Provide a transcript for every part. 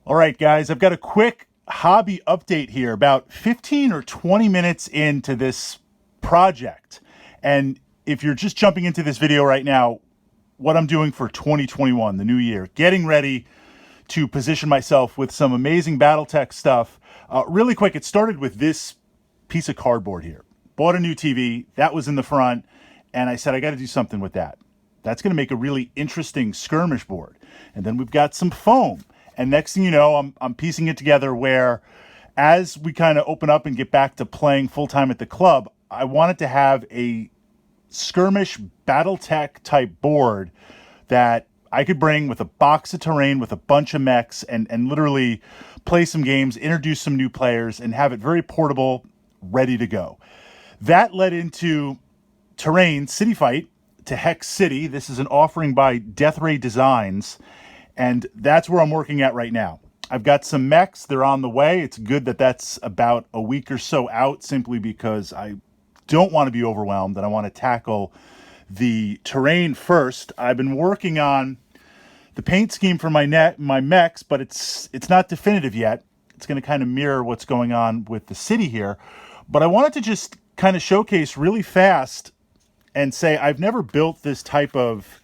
All right, guys, I've got a quick hobby update here about 15 or 20 minutes into this project. And if you're just jumping into this video right now, what I'm doing for 2021, the new year, getting ready to position myself with some amazing Battletech stuff. Really quick, it started with this piece of cardboard here. Bought a new TV, that was in the front, and I said, I got to do something with that. That's going to make a really interesting skirmish board. And then we've got some foam. And next thing you know, I'm piecing it together where as we kind of open up and get back to playing full-time at the club, I wanted to have a skirmish Battletech type board that I could bring with a box of terrain with a bunch of mechs and literally play some games, introduce some new players, and have it very portable, ready to go. That led into Terrain City Fight to Hex City. This is an offering by Death Ray Designs. And that's where I'm working at right now. I've got some mechs. They're on the way. It's good that that's about a week or so out simply because I don't want to be overwhelmed and I want to tackle the terrain first. I've been working on the paint scheme for my mechs, but it's not definitive yet. It's going to kind of mirror what's going on with the city here. But I wanted to just kind of showcase really fast and say I've never built this type of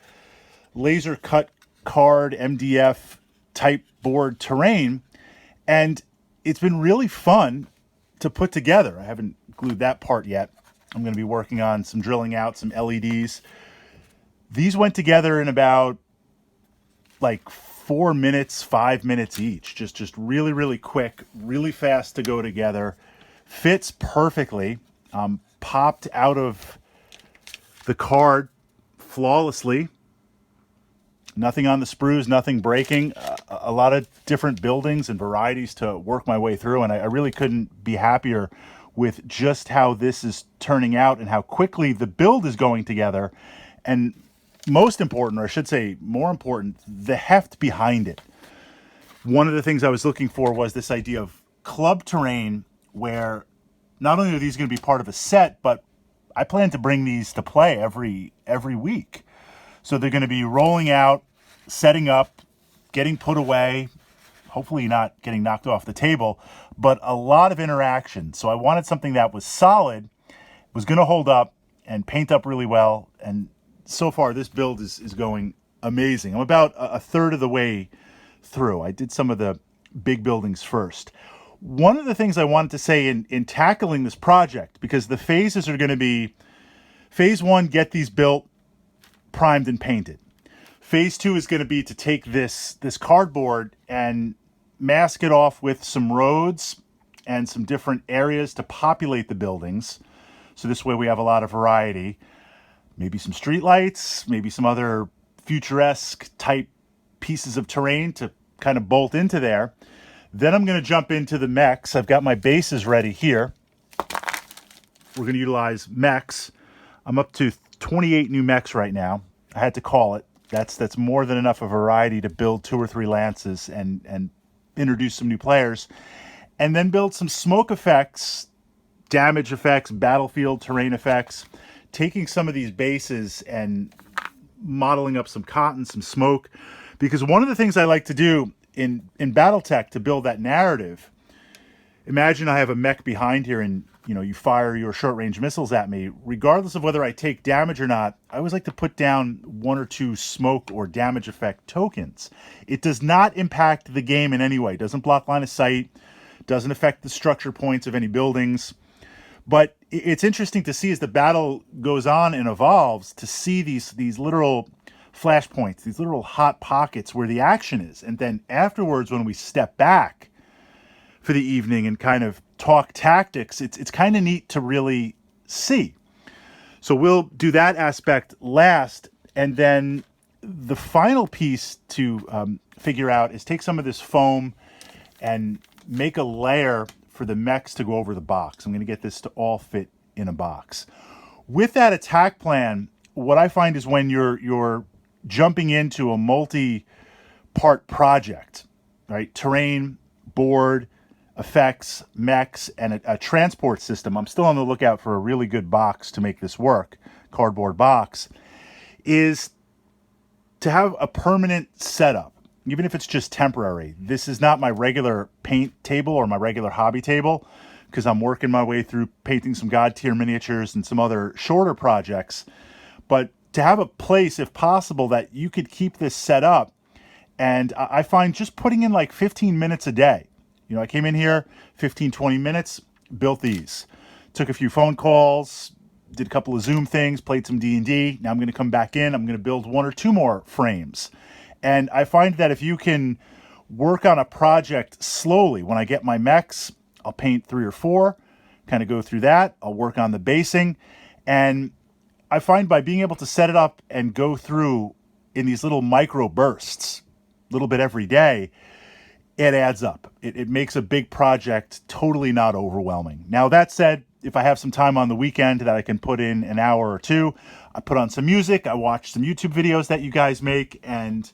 laser cut card MDF type board terrain, and it's been really fun to put together. I haven't glued that part yet. I'm going to be working on some drilling out some LEDs. These went together in about like 4 minutes, 5 minutes each. Just really quick, really fast to go together. Fits perfectly. Popped out of the card flawlessly. Nothing on the sprues, nothing breaking. A lot of different buildings and varieties to work my way through, and I really couldn't be happier with just how this is turning out and how quickly the build is going together. And most important, or I should say more important, the heft behind it. One of the things I was looking for was this idea of club terrain, where not only are these going to be part of a set, but I plan to bring these to play every week. So they're going to be rolling out, setting up, getting put away, hopefully not getting knocked off the table, but a lot of interaction. So I wanted something that was solid, was going to hold up and paint up really well. And so far, this build is going amazing. I'm about a third of the way through. I did some of the big buildings first. One of the things I wanted to say in tackling this project, because the phases are going to be, phase one, get these built, primed and painted. Phase two is going to be to take this cardboard and mask it off with some roads and some different areas to populate the buildings. So this way we have a lot of variety. Maybe some street lights, maybe some other futuresque type pieces of terrain to kind of bolt into there. Then I'm going to jump into the mechs. I've got my bases ready here. We're going to utilize mechs. I'm up to 28 new mechs right now. I had to call it. That's more than enough of variety to build 2 or 3 lances and introduce some new players. And then build some smoke effects, damage effects, battlefield terrain effects, taking some of these bases and modeling up some cotton, some smoke. Because one of the things I like to do in Battletech to build that narrative, imagine I have a mech behind here and you fire your short-range missiles at me. Regardless of whether I take damage or not, I always like to put down 1 or 2 smoke or damage effect tokens. It does not impact the game in any way. It doesn't block line of sight, doesn't affect the structure points of any buildings. But it's interesting to see as the battle goes on and evolves to see these literal flashpoints, these literal hot pockets where the action is. And then afterwards, when we step back for the evening and kind of talk tactics, it's kind of neat to really see. So we'll do that aspect last, and then the final piece to figure out is take some of this foam and make a layer for the mechs to go over the box. I'm going to get this to all fit in a box. With that attack plan, what I find is when you're jumping into a multi-part project, right? Terrain, board, effects, mechs, and a transport system. I'm still on the lookout for a really good box to make this work, cardboard box, is to have a permanent setup. even if it's just temporary. This is not my regular paint table or my regular hobby table, because I'm working my way through painting some God tier miniatures and some other shorter projects. But to have a place, if possible, that you could keep this set up, and I find just putting in like 15 minutes a day. You know, I came in here, 15, 20 minutes, built these. Took a few phone calls, did a couple of Zoom things, played some D&D. Now I'm going to come back in. I'm going to build 1 or 2 more frames. And I find that if you can work on a project slowly, when I get my mechs, I'll paint 3 or 4, kind of go through that. I'll work on the basing. And I find by being able to set it up and go through in these little micro bursts, a little bit every day, it adds up. It makes a big project totally not overwhelming. Now, that said, if I have some time on the weekend that I can put in an hour or 2, I put on some music, I watch some YouTube videos that you guys make, and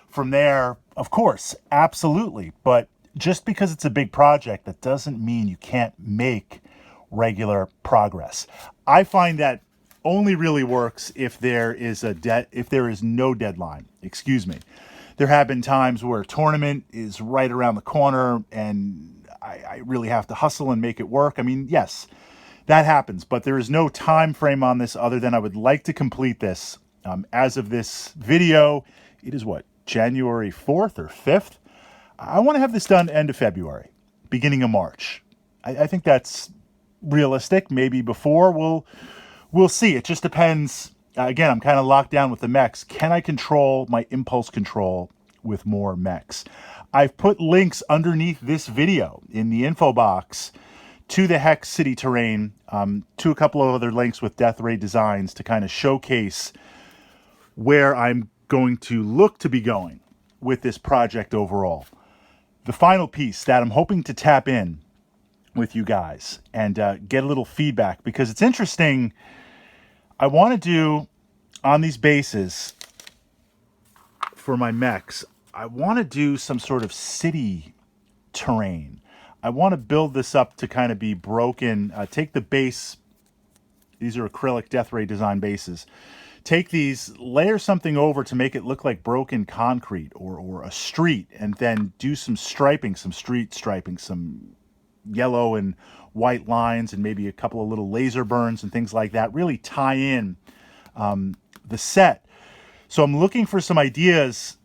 from there, of course, absolutely. But just because it's a big project, that doesn't mean you can't make regular progress. I find that only really works if there is no deadline. Excuse me. There have been times where a tournament is right around the corner and I really have to hustle and make it work. I mean, yes, that happens, but there is no time frame on this other than I would like to complete this. As of this video, it is what, January 4th or 5th? I want to have this done end of February, beginning of March. I think that's realistic. Maybe before, we'll see. It just depends. Again, I'm kind of locked down with the mechs. Can I control my impulse control with more mechs? I've put links underneath this video in the info box to the Hex City terrain, to a couple of other links with Death Ray designs to kind of showcase where I'm going to look to be going with this project overall. The final piece that I'm hoping to tap in with you guys and get a little feedback, because it's interesting. I want to do on these bases for my mechs, I want to do some sort of city terrain. I want to build this up to kind of be broken. Take the base. These are acrylic Death Ray design bases. Take these, layer something over to make it look like broken concrete or a street, and then do some striping, some street striping, some yellow and white lines, and maybe a couple of little laser burns and things like that. Really tie in the set. So I'm looking for some ideas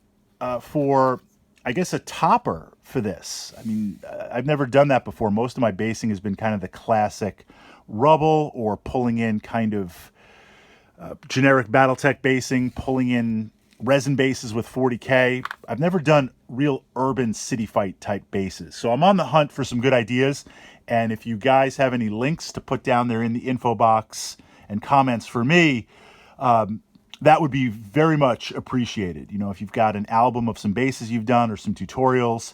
for, I guess, a topper for this. I mean, I've never done that before. Most of my basing has been kind of the classic rubble or pulling in kind of generic Battletech basing, pulling in resin bases with 40K. I've never done real urban city fight type bases. So I'm on the hunt for some good ideas. And if you guys have any links to put down there in the info box and comments for me, that would be very much appreciated. You know, if you've got an album of some bases you've done or some tutorials,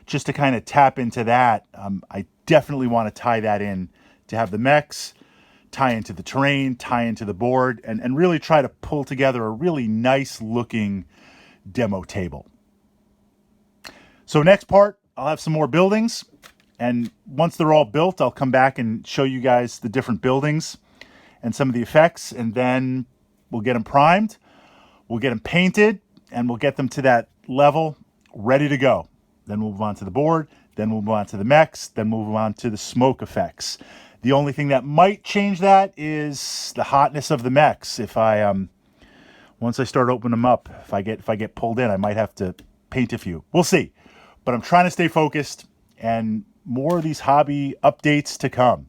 just to kind of tap into that, I definitely want to tie that in to have the mechs, tie into the terrain, tie into the board, and really try to pull together a really nice looking demo table. So next part, I'll have some more buildings. And once they're all built, I'll come back and show you guys the different buildings and some of the effects. And then we'll get them primed, we'll get them painted, and we'll get them to that level ready to go. Then we'll move on to the board, then we'll move on to the mechs, then we'll move on to the smoke effects. The only thing that might change that is the hotness of the mechs. If I, once I start opening them up, if I get pulled in, I might have to paint a few. We'll see. But I'm trying to stay focused, and more of these hobby updates to come.